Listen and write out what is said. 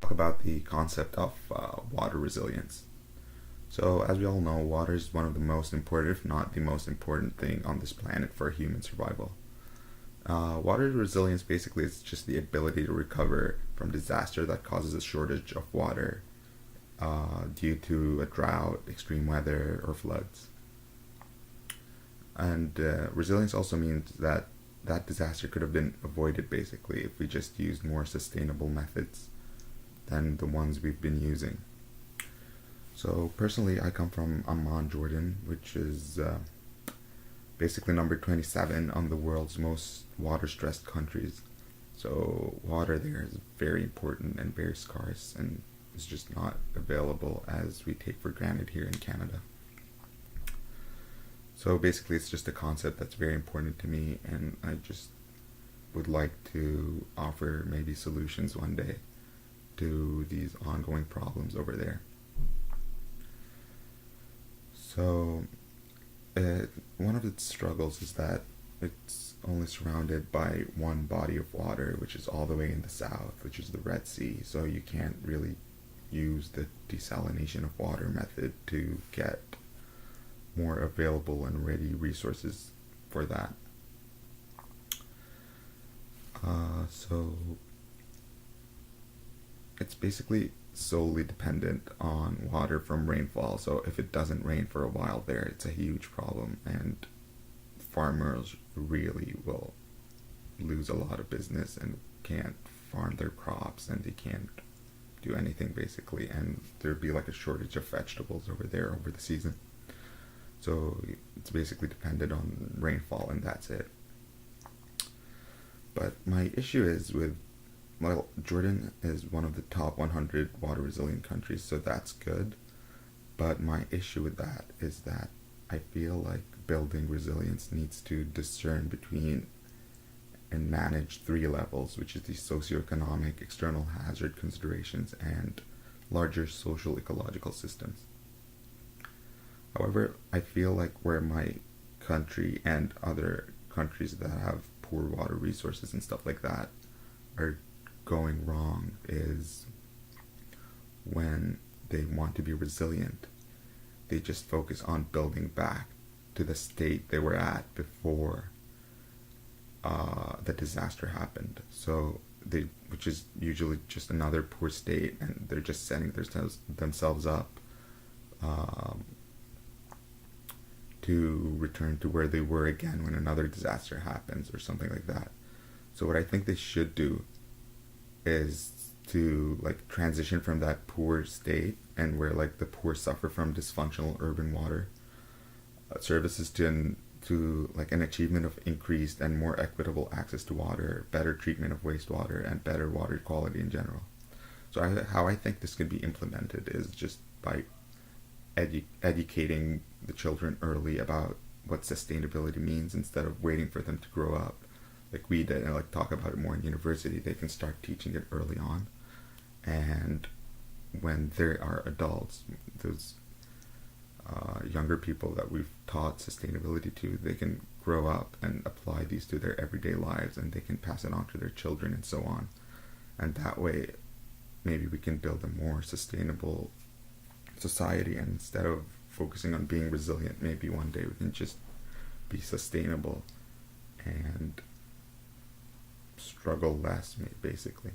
talk about the concept of water resilience. So, as we all know, water is one of the most important, if not the most important thing on this planet for human survival. Water resilience basically is just the ability to recover from disaster that causes a shortage of water due to a drought, extreme weather, or floods. And resilience also means that that disaster could have been avoided basically if we just used more sustainable methods than the ones we've been using. So personally, I come from Amman, Jordan, which is basically number 27 on the world's most water-stressed countries. So water there is very important and very scarce, and it's just not available as we take for granted here in Canada. So basically, it's just a concept that's very important to me, and I just would like to offer maybe solutions one day to these ongoing problems over there. So, one of its struggles is that it's only surrounded by one body of water, which is all the way in the south, which is the Red Sea. So you can't really use the desalination of water method to get more available and ready resources for that. So it's basically solely dependent on water from rainfall. So if it doesn't rain for a while there, it's a huge problem, and farmers really will lose a lot of business and can't farm their crops, and they can't do anything basically, and there'd be like a shortage of vegetables over there over the season. So it's basically dependent on rainfall, and that's it. But my issue is with, well, Jordan is one of the top 100 water resilient countries, so that's good. But my issue with that is that I feel like building resilience needs to discern between and manage three levels, which is the socioeconomic, external hazard considerations, and larger social ecological systems. However, I feel like where my country and other countries that have poor water resources and stuff like that are going wrong is when they want to be resilient, they just focus on building back to the state they were at before the disaster happened. So which is usually just another poor state, and they're just setting themselves up to return to where they were again when another disaster happens or something like that. So what I think they should do is to like transition from that poor state, and where like the poor suffer from dysfunctional urban water services, to like an achievement of increased and more equitable access to water, better treatment of wastewater, and better water quality in general. So how I think this can be implemented is just by educating the children early about what sustainability means, instead of waiting for them to grow up like we did and like talk about it more in university. They can start teaching it early on, and when they are adults, those younger people that we've taught sustainability to, they can grow up and apply these to their everyday lives, and they can pass it on to their children and so on. And that way maybe we can build a more sustainable society, and instead of focusing on being resilient, maybe one day we can just be sustainable and struggle less, basically.